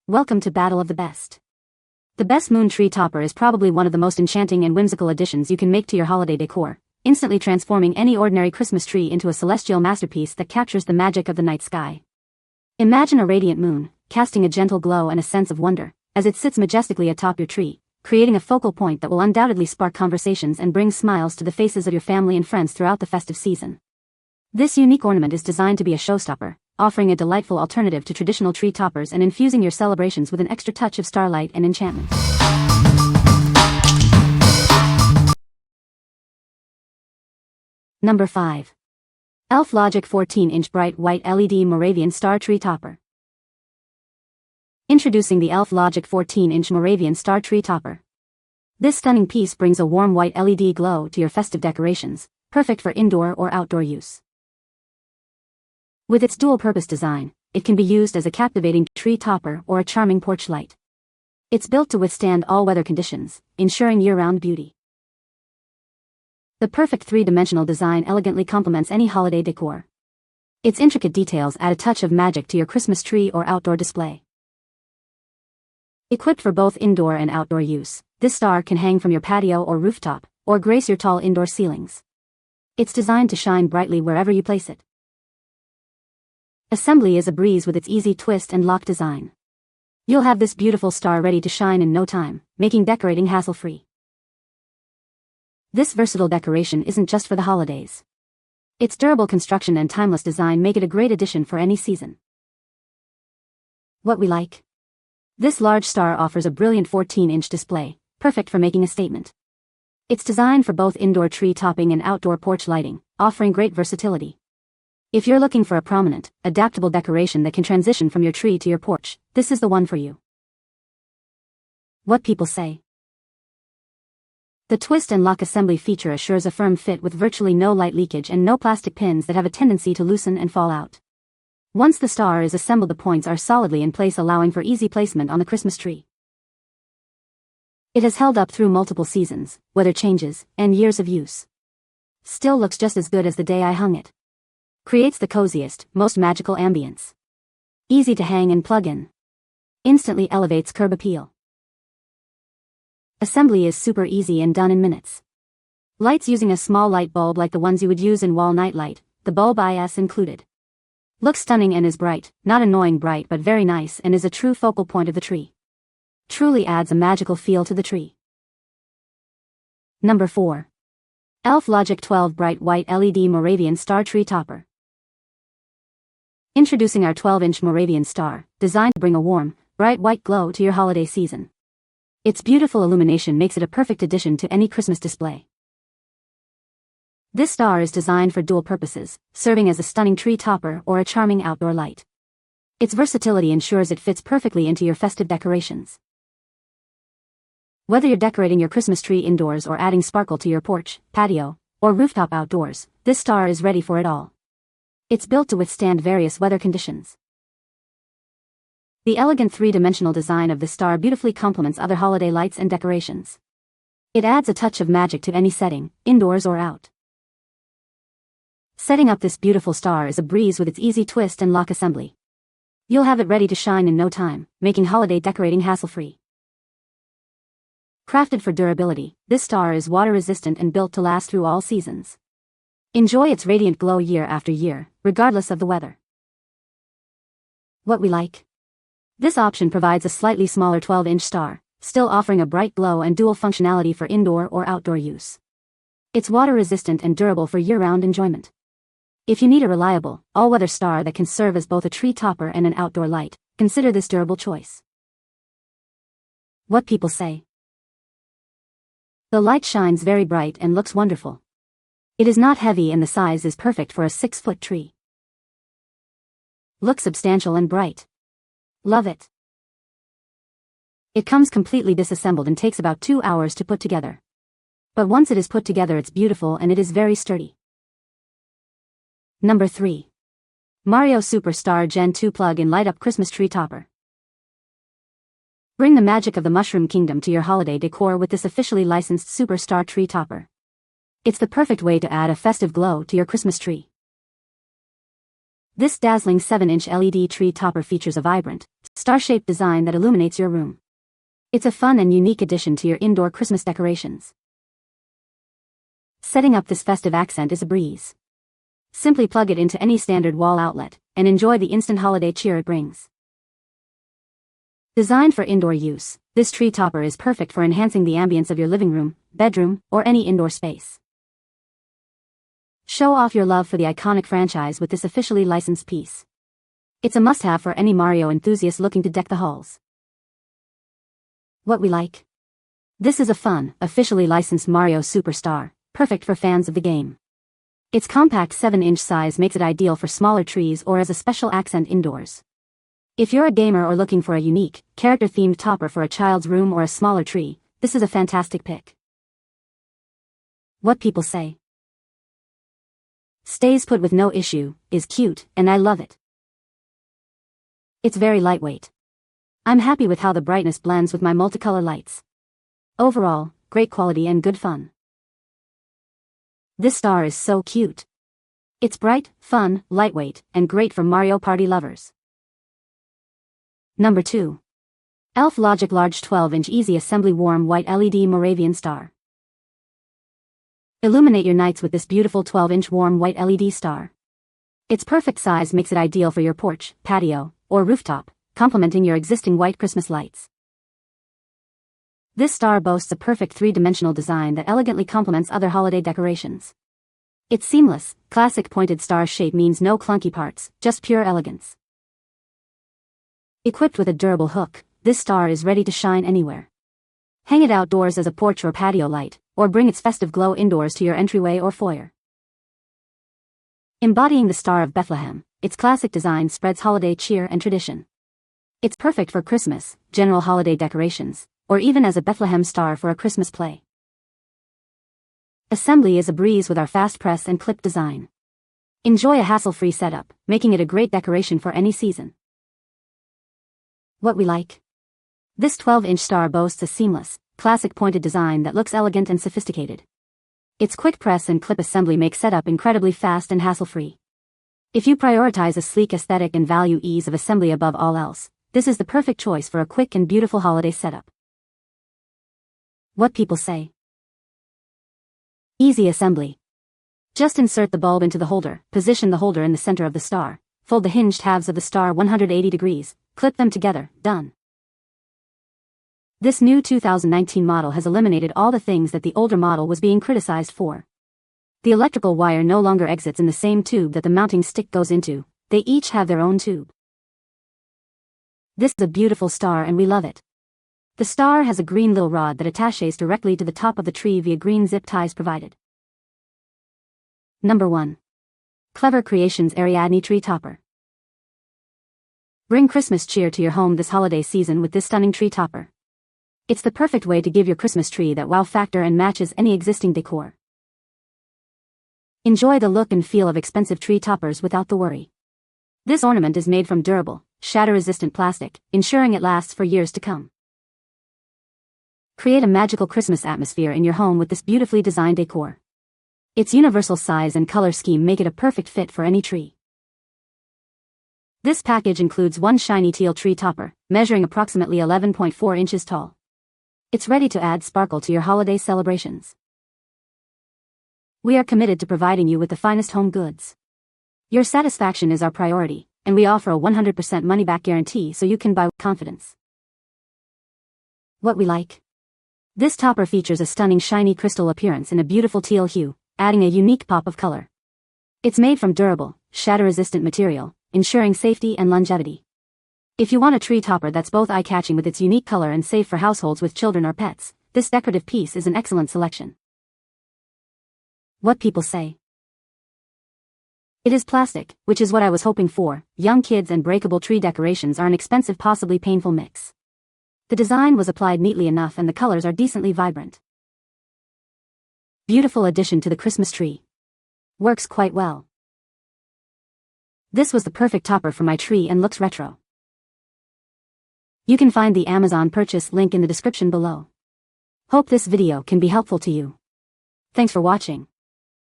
Welcome to Battle of the Best. The best moon tree topper is probably one of the most enchanting and whimsical additions you can make to your holiday decor, instantly transforming any ordinary Christmas tree into a celestial masterpiece that captures the magic of the night sky. Imagine a radiant moon, casting a gentle glow and a sense of wonder, as it sits majestically atop your tree, creating a focal point that will undoubtedly spark conversations and bring smiles to the faces of your family and friends throughout the festive season. This unique ornament is designed to be a showstopper, offering a delightful alternative to traditional tree toppers and infusing your celebrations with an extra touch of starlight and enchantment. Number 5. Elf Logic 14-inch bright white LED Moravian Star Tree Topper. Introducing the Elf Logic 14-inch Moravian Star Tree Topper. This stunning piece brings a warm white LED glow to your festive decorations, perfect for indoor or outdoor use. With its dual-purpose design, it can be used as a captivating tree topper or a charming porch light. It's built to withstand all weather conditions, ensuring year-round beauty. The perfect three-dimensional design elegantly complements any holiday decor. Its intricate details add a touch of magic to your Christmas tree or outdoor display. Equipped for both indoor and outdoor use, this star can hang from your patio or rooftop, or grace your tall indoor ceilings. It's designed to shine brightly wherever you place it. Assembly is a breeze with its easy twist and lock design. You'll have this beautiful star ready to shine in no time, making decorating hassle-free. This versatile decoration isn't just for the holidays. Its durable construction and timeless design make it a great addition for any season. What we like? This large star offers a brilliant 14-inch display, perfect for making a statement. It's designed for both indoor tree topping and outdoor porch lighting, offering great versatility. If you're looking for a prominent, adaptable decoration that can transition from your tree to your porch, this is the one for you. What people say. The twist and lock assembly feature assures a firm fit with virtually no light leakage and no plastic pins that have a tendency to loosen and fall out. Once the star is assembled, the points are solidly in place, allowing for easy placement on the Christmas tree. It has held up through multiple seasons, weather changes, and years of use. Still looks just as good as the day I hung it. Creates the coziest, most magical ambience. Easy to hang and plug in. Instantly elevates curb appeal. Assembly is super easy and done in minutes. Lights using a small light bulb like the ones you would use in wall nightlight, the bulb IS included. Looks stunning and is bright, not annoying bright but very nice, and is a true focal point of the tree. Truly adds a magical feel to the tree. Number 4. Elf Logic 12 Bright White LED Moravian Star Tree Topper. Introducing our 12-inch Moravian star, designed to bring a warm, bright white glow to your holiday season. Its beautiful illumination makes it a perfect addition to any Christmas display. This star is designed for dual purposes, serving as a stunning tree topper or a charming outdoor light. Its versatility ensures it fits perfectly into your festive decorations. Whether you're decorating your Christmas tree indoors or adding sparkle to your porch, patio, or rooftop outdoors, this star is ready for it all. It's built to withstand various weather conditions. The elegant three-dimensional design of this star beautifully complements other holiday lights and decorations. It adds a touch of magic to any setting, indoors or out. Setting up this beautiful star is a breeze with its easy twist and lock assembly. You'll have it ready to shine in no time, making holiday decorating hassle-free. Crafted for durability, this star is water-resistant and built to last through all seasons. Enjoy its radiant glow year after year, regardless of the weather. What we like? This option provides a slightly smaller 12-inch star, still offering a bright glow and dual functionality for indoor or outdoor use. It's water-resistant and durable for year-round enjoyment. If you need a reliable, all-weather star that can serve as both a tree topper and an outdoor light, consider this durable choice. What people say. The light shines very bright and looks wonderful. It is not heavy and the size is perfect for a 6-foot tree. Looks substantial and bright. Love it. It comes completely disassembled and takes about 2 hours to put together. But once it is put together, it's beautiful and it is very sturdy. Number 3. Mario Superstar Gen 2 Plug-in Light-Up Christmas Tree Topper. Bring the magic of the Mushroom Kingdom to your holiday decor with this officially licensed Superstar Tree Topper. It's the perfect way to add a festive glow to your Christmas tree. This dazzling 7-inch LED tree topper features a vibrant, star-shaped design that illuminates your room. It's a fun and unique addition to your indoor Christmas decorations. Setting up this festive accent is a breeze. Simply plug it into any standard wall outlet, and enjoy the instant holiday cheer it brings. Designed for indoor use, this tree topper is perfect for enhancing the ambience of your living room, bedroom, or any indoor space. Show off your love for the iconic franchise with this officially licensed piece. It's a must-have for any Mario enthusiast looking to deck the halls. What we like? This is a fun, officially licensed Mario Superstar, perfect for fans of the game. Its compact 7-inch size makes it ideal for smaller trees or as a special accent indoors. If you're a gamer or looking for a unique, character-themed topper for a child's room or a smaller tree, this is a fantastic pick. What people say? Stays put with no issue, is cute, and I love it. It's very lightweight. I'm happy with how the brightness blends with my multicolor lights. Overall, great quality and good fun. This star is so cute. It's bright, fun, lightweight, and great for Mario Party lovers. Number 2. Elf Logic Large 12-inch Easy Assembly Warm White LED Moravian Star. Illuminate your nights with this beautiful 12-inch warm white LED star. Its perfect size makes it ideal for your porch, patio, or rooftop, complementing your existing white Christmas lights. This star boasts a perfect 3-dimensional design that elegantly complements other holiday decorations. Its seamless, classic pointed star shape means no clunky parts, just pure elegance. Equipped with a durable hook, this star is ready to shine anywhere. Hang it outdoors as a porch or patio light, or bring its festive glow indoors to your entryway or foyer. Embodying the Star of Bethlehem, its classic design spreads holiday cheer and tradition. It's perfect for Christmas, general holiday decorations, or even as a Bethlehem star for a Christmas play. Assembly is a breeze with our fast press and clip design. Enjoy a hassle-free setup, making it a great decoration for any season. What we like? This 12-inch star boasts a seamless, classic pointed design that looks elegant and sophisticated. Its quick press and clip assembly makes setup incredibly fast and hassle-free. If you prioritize a sleek aesthetic and value ease of assembly above all else, this is the perfect choice for a quick and beautiful holiday setup. What people say? Easy assembly. Just insert the bulb into the holder, position the holder in the center of the star, fold the hinged halves of the star 180 degrees, clip them together, done. This new 2019 model has eliminated all the things that the older model was being criticized for. The electrical wire no longer exits in the same tube that the mounting stick goes into, they each have their own tube. This is a beautiful star and we love it. The star has a green little rod that attaches directly to the top of the tree via green zip ties provided. Number 1. Clever Creations Ariadne Tree Topper. Bring Christmas cheer to your home this holiday season with this stunning tree topper. It's the perfect way to give your Christmas tree that wow factor and matches any existing decor. Enjoy the look and feel of expensive tree toppers without the worry. This ornament is made from durable, shatter-resistant plastic, ensuring it lasts for years to come. Create a magical Christmas atmosphere in your home with this beautifully designed decor. Its universal size and color scheme make it a perfect fit for any tree. This package includes one shiny teal tree topper, measuring approximately 11.4 inches tall. It's ready to add sparkle to your holiday celebrations. We are committed to providing you with the finest home goods. Your satisfaction is our priority, and we offer a 100% money-back guarantee so you can buy with confidence. What we like? This topper features a stunning shiny crystal appearance in a beautiful teal hue, adding a unique pop of color. It's made from durable, shatter-resistant material, ensuring safety and longevity. If you want a tree topper that's both eye-catching with its unique color and safe for households with children or pets, this decorative piece is an excellent selection. What people say? It is plastic, which is what I was hoping for. Young kids and breakable tree decorations are an expensive, possibly painful mix. The design was applied neatly enough and the colors are decently vibrant. Beautiful addition to the Christmas tree. Works quite well. This was the perfect topper for my tree and looks retro. You can find the Amazon purchase link in the description below. Hope this video can be helpful to you. Thanks for watching.